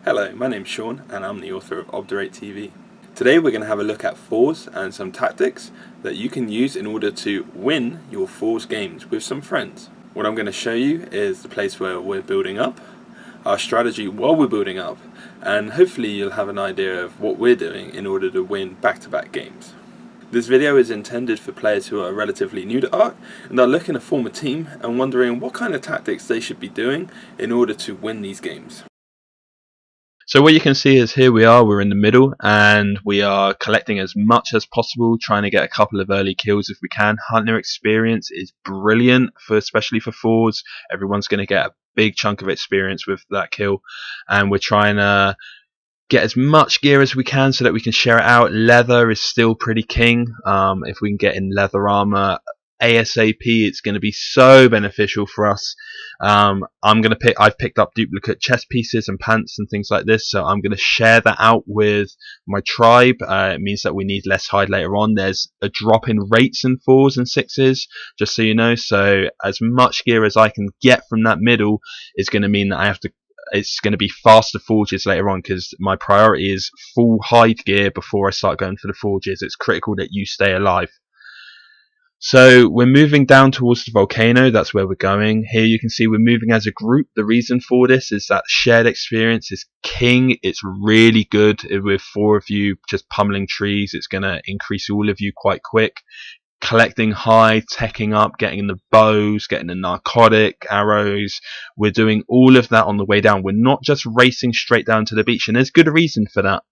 Hello, my name's Sean and I'm the author of Obdurate TV. Today we're going to have a look at fours and some tactics that you can use in order to win your fours games with some friends. What I'm going to show you is the place where we're building up, our strategy while we're building up, and hopefully you'll have an idea of what we're doing in order to win back-to-back games. This video is intended for players who are relatively new to ARK and are looking to form a team and wondering what kind of tactics they should be doing in order to win these games. So what you can see is here we're in the middle and we are collecting as much as possible, trying to get a couple of early kills if we can. Hunter experience is brilliant, especially for fours. Everyone's going to get a big chunk of experience with that kill, and we're trying to get as much gear as we can so that we can share it out. Leather is still pretty king. If we can get in leather armor ASAP, it's going to be so beneficial for us. I've picked up duplicate chest pieces and pants and things like this, so I'm going to share that out with my tribe. It means that we need less hide later on. There's a drop in rates in 4s and 6s, just so you know, so as much gear as I can get from that middle is going to mean that it's going to be faster forges later on, because my priority is full hide gear before I start going for the forges. It's critical that you stay alive. So we're moving down towards the volcano. That's where we're going. Here you can see we're moving as a group. The reason for this is that shared experience is king. It's really good with 4 of you just pummeling trees. It's going to increase all of you quite quick. Collecting high, teching up, getting the bows, getting the narcotic arrows. We're doing all of that on the way down. We're not just racing straight down to the beach, and there's good reason for that.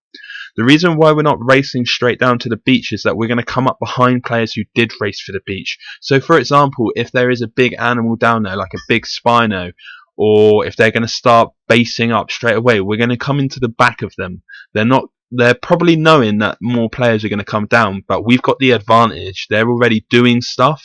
The reason why we're not racing straight down to the beach is that we're going to come up behind players who did race for the beach. So for example, if there is a big animal down there, like a big Spino, or if they're going to start basing up straight away, we're going to come into the back of them. They're probably knowing that more players are going to come down, but we've got the advantage. They're already doing stuff,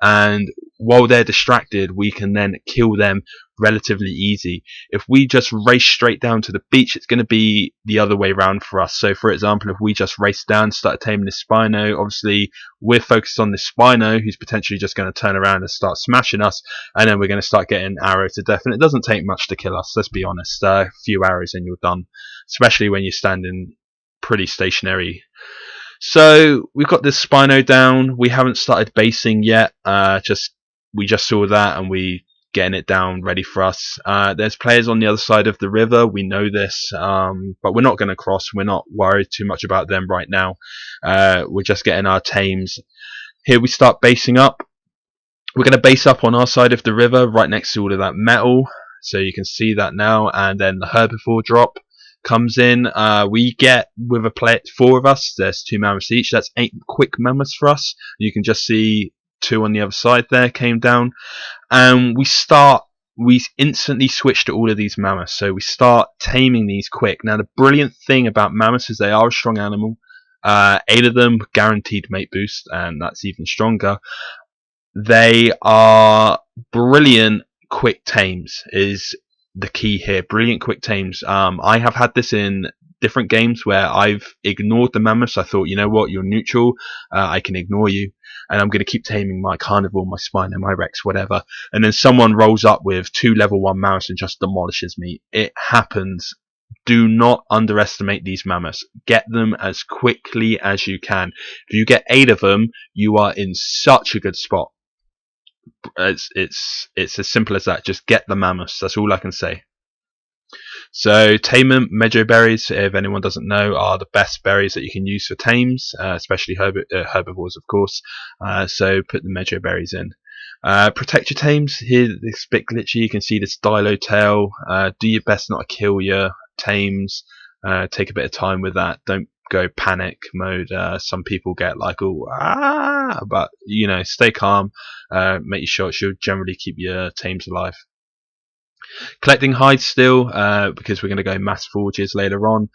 and while they're distracted, we can then kill them relatively easy. If we just race straight down to the beach, it's going to be the other way around for us. So for example, if we just race down, start taming this Spino, obviously we're focused on this Spino who's potentially just going to turn around and start smashing us, and then we're going to start getting arrowed to death. And it doesn't take much to kill us, let's be honest. A few arrows and you're done, especially when you're standing pretty stationary. So we've got this Spino down. We haven't started basing yet. We just saw that and we getting it down ready for us. There's players on the other side of the river. We know this, but we're not going to cross. We're not worried too much about them right now. We're just getting our tames. Here we start basing up. We're going to base up on our side of the river, right next to all of that metal. So you can see that now. And then the herbivore drop comes in. We get, with 4 of us, there's 2 mammoths each. That's 8 quick mammoths for us. You can just see 2 on the other side there came down, and we instantly switch to all of these mammoths. So we start taming these quick. Now the brilliant thing about mammoths is they are a strong animal. 8 of them guaranteed mate boost, and that's even stronger. They are brilliant quick tames is the key here. Brilliant quick tames. I have had this in different games where I've ignored the mammoths. I thought, you know what, you're neutral, I can ignore you, and I'm going to keep taming my carnivore, my Spino, my Rex, whatever, and then someone rolls up with 2 level 1 mammoths and just demolishes me. It happens. Do not underestimate these mammoths. Get them as quickly as you can. If you get 8 of them, you are in such a good spot. It's as simple as that. Just get the mammoths. That's all I can say. So tamement meadow berries, if anyone doesn't know, are the best berries that you can use for tames, especially herbivores, of course. So put the meadow berries in. Protect your tames. Here, this bit glitchy. You can see this dilo tail. Do your best not to kill your tames. Take a bit of time with that. Don't go panic mode. Some people get like, oh, but you know, stay calm. Make your shots. You'll generally keep your tames alive. Collecting hides still, because we're going to go mass forges later on.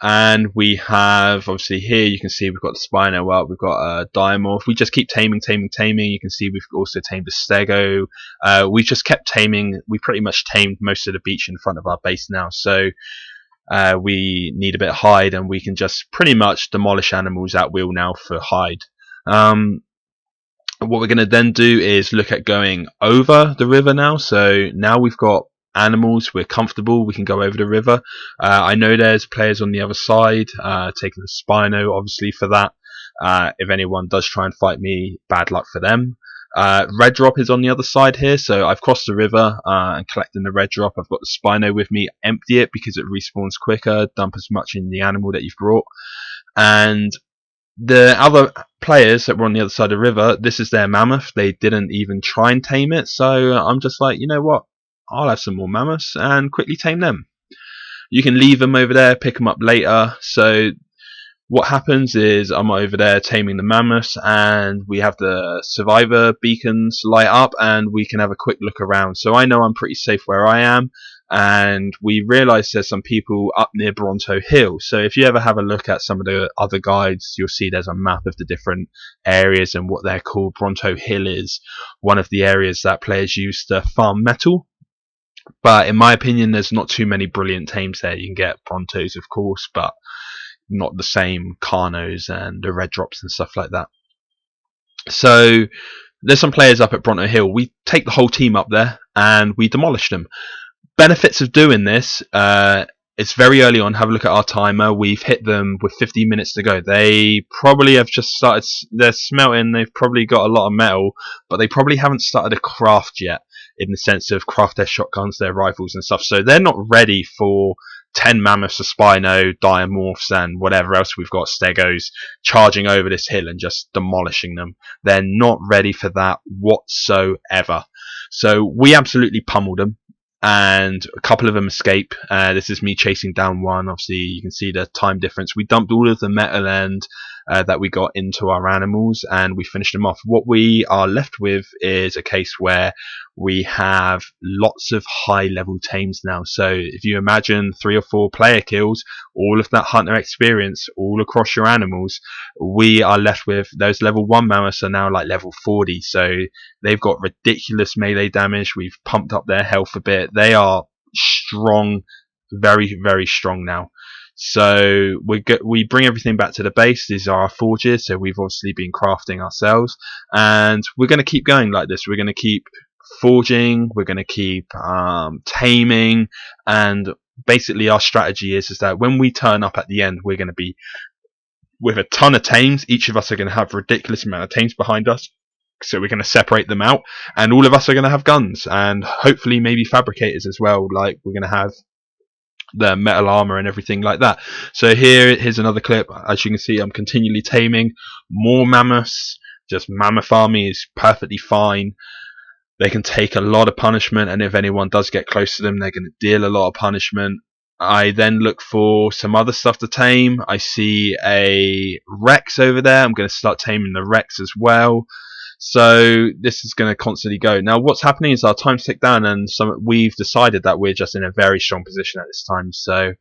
And we have, obviously here you can see we've got the Spino up, we've got a Diamorph. We just keep taming. You can see we've also tamed the Stego. We just kept taming. We pretty much tamed most of the beach in front of our base now. So we need a bit of hide, and we can just pretty much demolish animals at will now for hide. What we're going to then do is look at going over the river now. So now we've got animals, we're comfortable, we can go over the river. I know there's players on the other side, taking the Spino obviously for that. If anyone does try and fight me, bad luck for them. Red drop is on the other side here, so I've crossed the river and collecting the red drop. I've got the Spino with me, empty it because it respawns quicker, dump as much in the animal that you've brought. And the other players that were on the other side of the river, this is their mammoth. They didn't even try and tame it, so I'm just like, you know what? I'll have some more mammoths and quickly tame them. You can leave them over there, pick them up later. So what happens is I'm over there taming the mammoths, and we have the survivor beacons light up, and we can have a quick look around. So I know I'm pretty safe where I am, and we realise there's some people up near Bronto Hill. So if you ever have a look at some of the other guides, you'll see there's a map of the different areas and what they're called. Bronto Hill is one of the areas that players use to farm metal. But in my opinion, there's not too many brilliant tames there. You can get Brontos, of course, but not the same Carnos and the red drops and stuff like that. So there's some players up at Bronto Hill. We take the whole team up there and we demolish them. Benefits of doing this, it's very early on. Have a look at our timer. We've hit them with 15 minutes to go. They probably have just started, they're smelting, they've probably got a lot of metal, but they probably haven't started a craft yet, in the sense of craft their shotguns, their rifles and stuff. So they're not ready for 10 mammoths, a Spino, Diamorphs, and whatever else we've got, Stegos, charging over this hill and just demolishing them. They're not ready for that whatsoever. So we absolutely pummeled them, and a couple of them escape. This is me chasing down one. Obviously, you can see the time difference. We dumped all of the metal and that we got into our animals, and we finished them off. What we are left with is a case where we have lots of high level tames now. So if you imagine 3 or 4 player kills, all of that hunter experience all across your animals, we are left with those level 1 mammoths are now like level 40. So they've got ridiculous melee damage. We've pumped up their health a bit. They are strong, very, very strong now. So we bring everything back to the base. These are our forges, so we've obviously been crafting ourselves, and we're going to keep going like this. We're going to keep forging, we're going to keep taming, and basically our strategy is that when we turn up at the end, we're going to be with a ton of tames. Each of us are going to have a ridiculous amount of tames behind us, so we're going to separate them out, and all of us are going to have guns, and hopefully maybe fabricators as well. Like, we're going to have the metal armor and everything like that. So here's another clip. As you can see, I'm continually taming more mammoths. Just mammoth army is perfectly fine. They can take a lot of punishment, and if anyone does get close to them, they're going to deal a lot of punishment. I then look for some other stuff to tame. I see a Rex over there. I'm going to start taming the Rex as well. So this is going to constantly go. Now what's happening is our times tick down, and we've decided that we're just in a very strong position at this time. So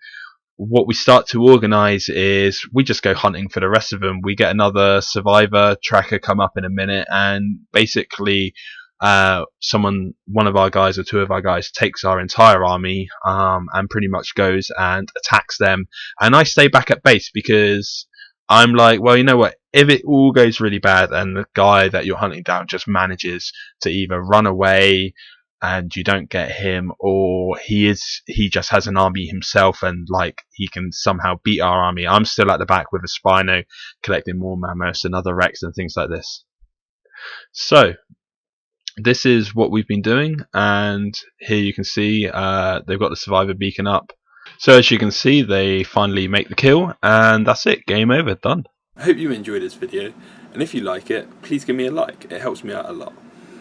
what we start to organise is we just go hunting for the rest of them. We get another survivor tracker come up in a minute, and basically one of our guys or 2 of our guys takes our entire army and pretty much goes and attacks them, and I stay back at base because I'm like, well, you know what, if it all goes really bad and the guy that you're hunting down just manages to either run away and you don't get him, or he just has an army himself and like he can somehow beat our army, I'm still at the back with a Spino collecting more mammoths and other Rex and things like this. So this is what we've been doing, and here you can see they've got the survivor beacon up. So as you can see, they finally make the kill, and that's it, game over, done. I hope you enjoyed this video, and if you like it, please give me a like, it helps me out a lot.